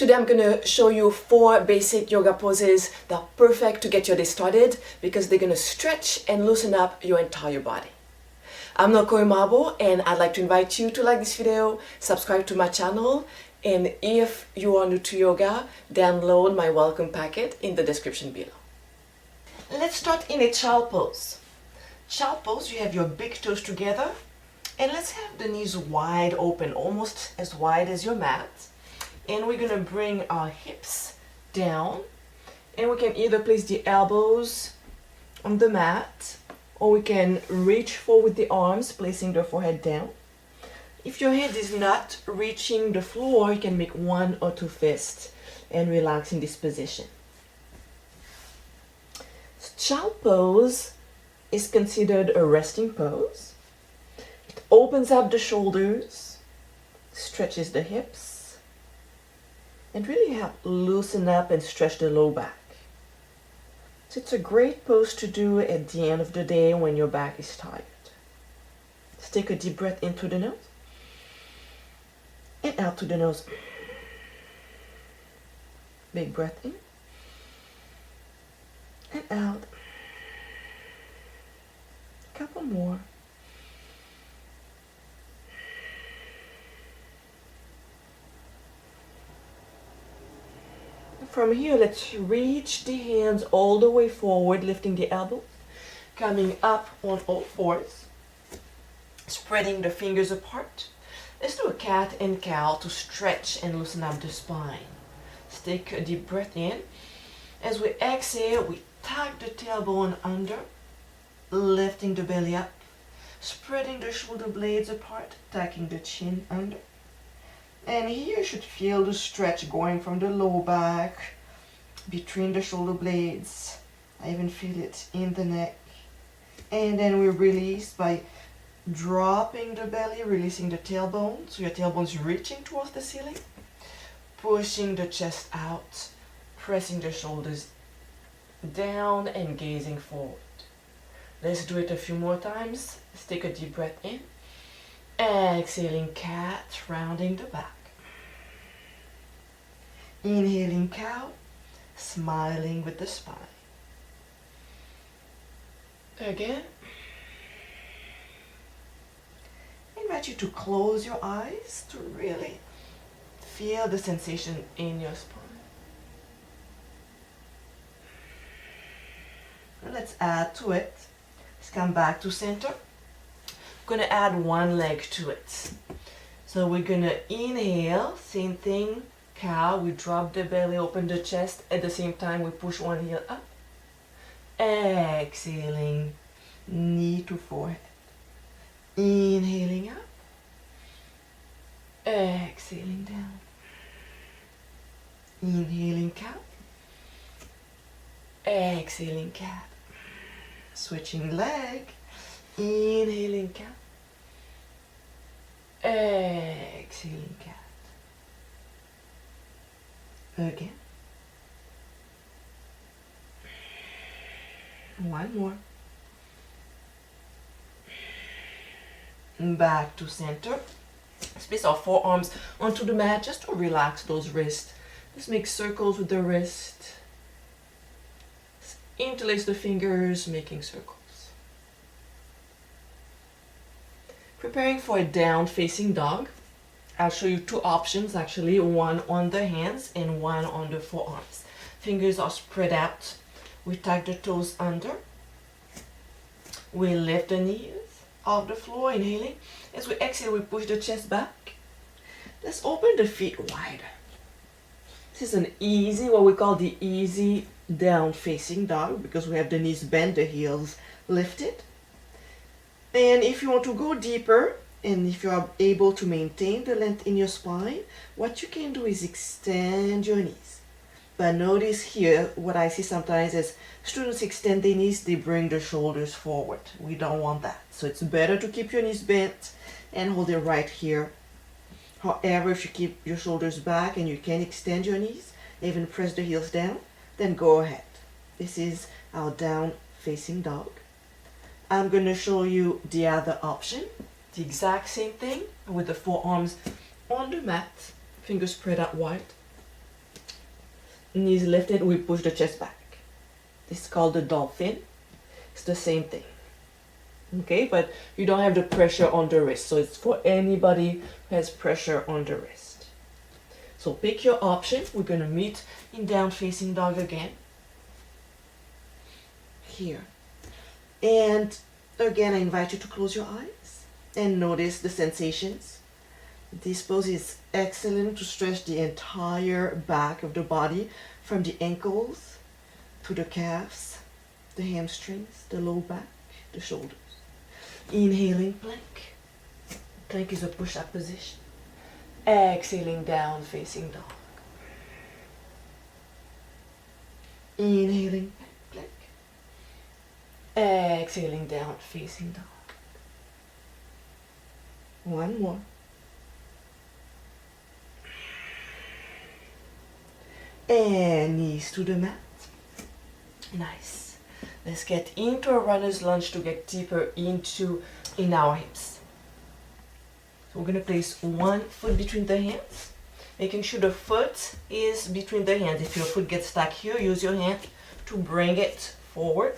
Today I'm going to show you 4 basic yoga poses that are perfect to get your day started because they're going to stretch and loosen up your entire body. I'm Noko and I'd like to invite you to like this video, subscribe to my channel, and if you are new to yoga, download my welcome packet in the description below. Let's start in a child pose. Child pose, you have your big toes together and let's have the knees wide open, almost as wide as your mat. And we're going to bring our hips down, and we can either place the elbows on the mat or we can reach forward the arms, placing the forehead down. If your head is not reaching the floor, you can make 1 or 2 fists and relax in this position. Child pose is considered a resting pose. It opens up the shoulders, stretches the hips, and really help loosen up and stretch the low back. So it's a great pose to do at the end of the day when your back is tired. Let's take a deep breath in through the nose and out through the nose. Big breath in and out. A couple more. From here, let's reach the hands all the way forward, lifting the elbows, coming up on all fours, spreading the fingers apart. Let's do a cat and cow to stretch and loosen up the spine. Let's take a deep breath in. As we exhale, we tuck the tailbone under, lifting the belly up, spreading the shoulder blades apart, tucking the chin under. And here you should feel the stretch going from the low back, between the shoulder blades. I even feel it in the neck. And then we release by dropping the belly, releasing the tailbone. So your tailbone is reaching towards the ceiling. Pushing the chest out, pressing the shoulders down and gazing forward. Let's do it a few more times. Let's take a deep breath in. Exhaling cat, rounding the back. Inhaling cow, smiling with the spine. Again. I invite you to close your eyes to really feel the sensation in your spine. And let's add to it. Let's come back to center. Going to add 1 leg to it. So we're going to inhale, same thing, cow, we drop the belly, open the chest, at the same time we push 1 heel up. Exhaling, knee to forehead. Inhaling up. Exhaling down. Inhaling cow. Exhaling cat. Switching leg. Inhaling cow. Exhaling cat. Again. 1 more. Back to center. Let's place our forearms onto the mat just to relax those wrists. Just make circles with the wrist. Interlace the fingers, making circles. Preparing for a down facing dog. I'll show you 2 options actually, 1 on the hands and 1 on the forearms. Fingers are spread out. We tuck the toes under. We lift the knees off the floor, inhaling. As we exhale, we push the chest back. Let's open the feet wider. This is an easy, what we call the easy down facing dog, because we have the knees bent, the heels lifted. And if you want to go deeper, and if you are able to maintain the length in your spine, what you can do is extend your knees. But notice here, what I see sometimes is students extend their knees, they bring their shoulders forward. We don't want that. So it's better to keep your knees bent and hold it right here. However, if you keep your shoulders back and you can extend your knees, even press the heels down, then go ahead. This is our down facing dog. I'm going to show you the other option. The exact same thing with the forearms on the mat, fingers spread out wide. Knees lifted, we push the chest back. This is called the dolphin. It's the same thing. Okay, but you don't have the pressure on the wrist. So it's for anybody who has pressure on the wrist. So pick your option. We're going to meet in down facing dog again. Here. And again, I invite you to close your eyes and notice the sensations. This pose is excellent to stretch the entire back of the body from the ankles to the calves, the hamstrings, the low back, the shoulders. Inhaling plank. Plank is a push-up position. Exhaling down facing dog. Inhaling plank. Exhaling down facing dog. One more. And knees to the mat. Nice. Let's get into a runner's lunge to get deeper in our hips. So we're going to place one foot between the hands, making sure the foot is between the hands. If your foot gets stuck here, use your hand to bring it forward.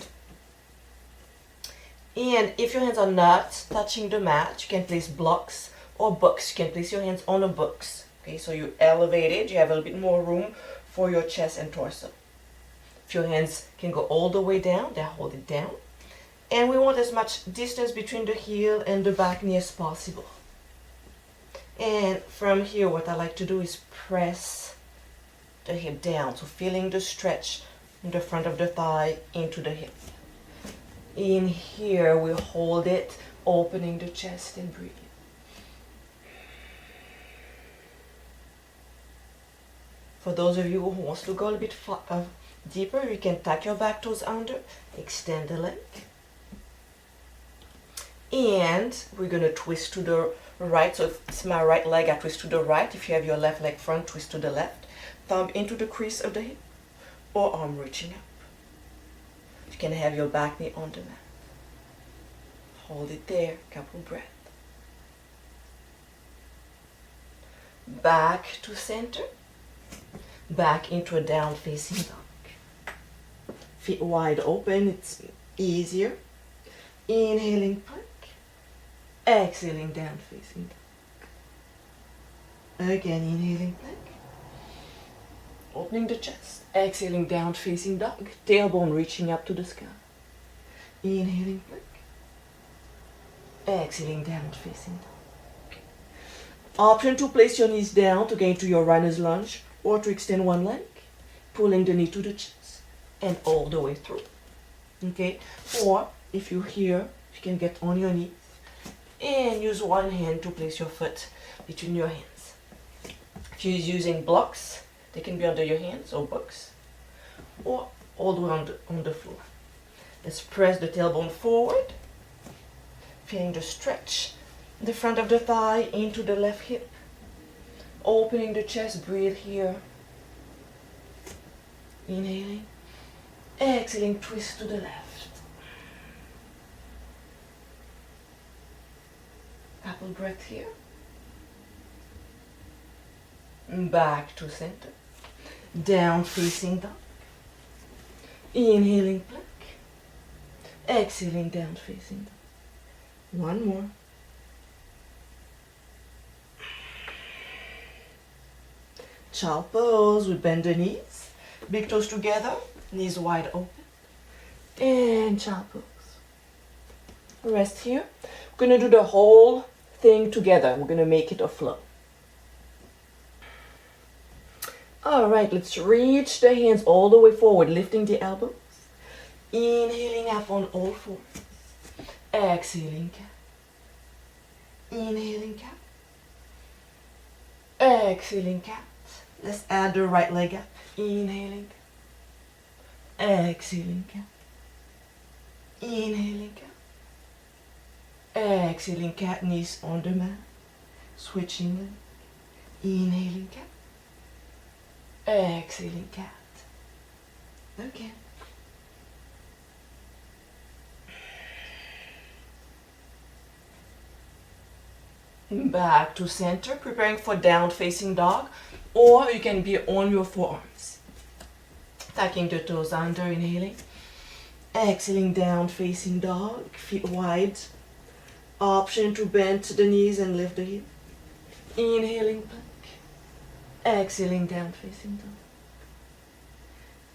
And if your hands are not touching the mat, you can place blocks or books. You can place your hands on the books. Okay, so you elevate it, you have a little bit more room for your chest and torso. If your hands can go all the way down, then hold it down. And we want as much distance between the heel and the back knee as possible. And from here, what I like to do is press the hip down. So feeling the stretch in the front of the thigh into the hip. In here, we hold it, opening the chest and breathing. For those of you who wants to go a little bit deeper, you can tuck your back toes under, extend the leg. And we're going to twist to the right. So if it's my right leg, I twist to the right. If you have your left leg front, twist to the left. Thumb into the crease of the hip or arm reaching up. You can have your back knee on the mat. Hold it there, couple breath. Back to center. Back into a down facing dog. Feet wide open, it's easier. Inhaling plank. Exhaling down facing dog. Again, inhaling plank. Opening the chest. Exhaling down facing dog. Tailbone reaching up to the sky. Inhaling plank. Exhaling down facing dog. Option to place your knees down to get into your runner's lunge, or to extend one leg, pulling the knee to the chest and all the way through. Okay? Or if you're here, you can get on your knees and use one hand to place your foot between your hands. If you're using blocks, they can be under your hands or books, or all the way on the floor. Let's press the tailbone forward, feeling the stretch, the front of the thigh into the left hip. Opening the chest, breathe here. Inhaling. Exhaling, twist to the left. Couple breath here. Back to center. Down facing dog. Inhaling plank. Exhaling down facing dog. One more. Child pose. We bend the knees. Big toes together. Knees wide open. And child pose. Rest here. We're going to do the whole thing together. We're going to make it a flow. Alright, let's reach the hands all the way forward, lifting the elbows. Inhaling up on all fours. Exhaling cat. Inhaling cat. Exhaling cat. Let's add the right leg up. Inhaling cat. Exhaling cat. Inhaling cat. Exhaling cat, knees on the mat. Switching leg. Inhaling cat. Exhaling cat. Again. Back to center, preparing for down facing dog, or you can be on your forearms. Tucking the toes under, inhaling. Exhaling, down facing dog, feet wide. Option to bend the knees and lift the heel. Inhaling, plank. Exhaling, down facing dog.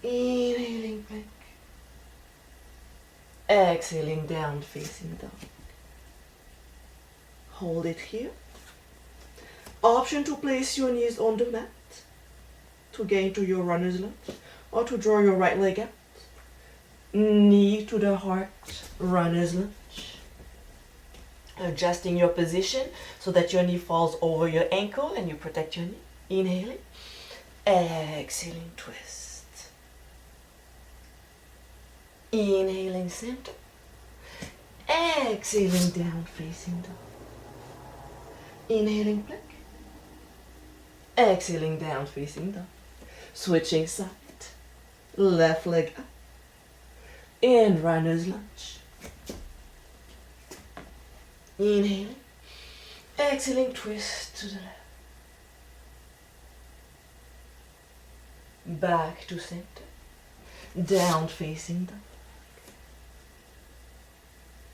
Inhaling, plank. Exhaling, down facing dog. Hold it here. Option to place your knees on the mat to get into your runner's lunge or to draw your right leg out. Knee to the heart, runner's lunge. Adjusting your position so that your knee falls over your ankle and you protect your knee. Inhaling. Exhaling, twist. Inhaling, center. Exhaling, down facing dog. Inhaling, plank. Exhaling, down facing dog. Switching side. Left leg up. In runner's lunge. Inhaling. Exhaling, twist to the left. Back to center. Down facing dog.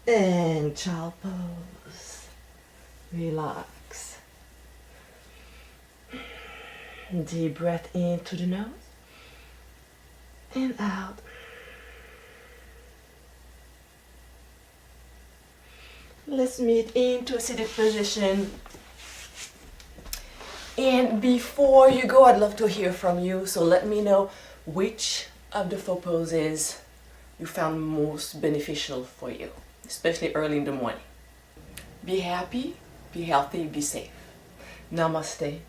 And child pose. Relax. Deep breath into the nose and out. Let's meet into a seated position. And before you go, I'd love to hear from you. So let me know which of the 4 poses you found most beneficial for you, especially early in the morning. Be happy, be healthy, be safe. Namaste.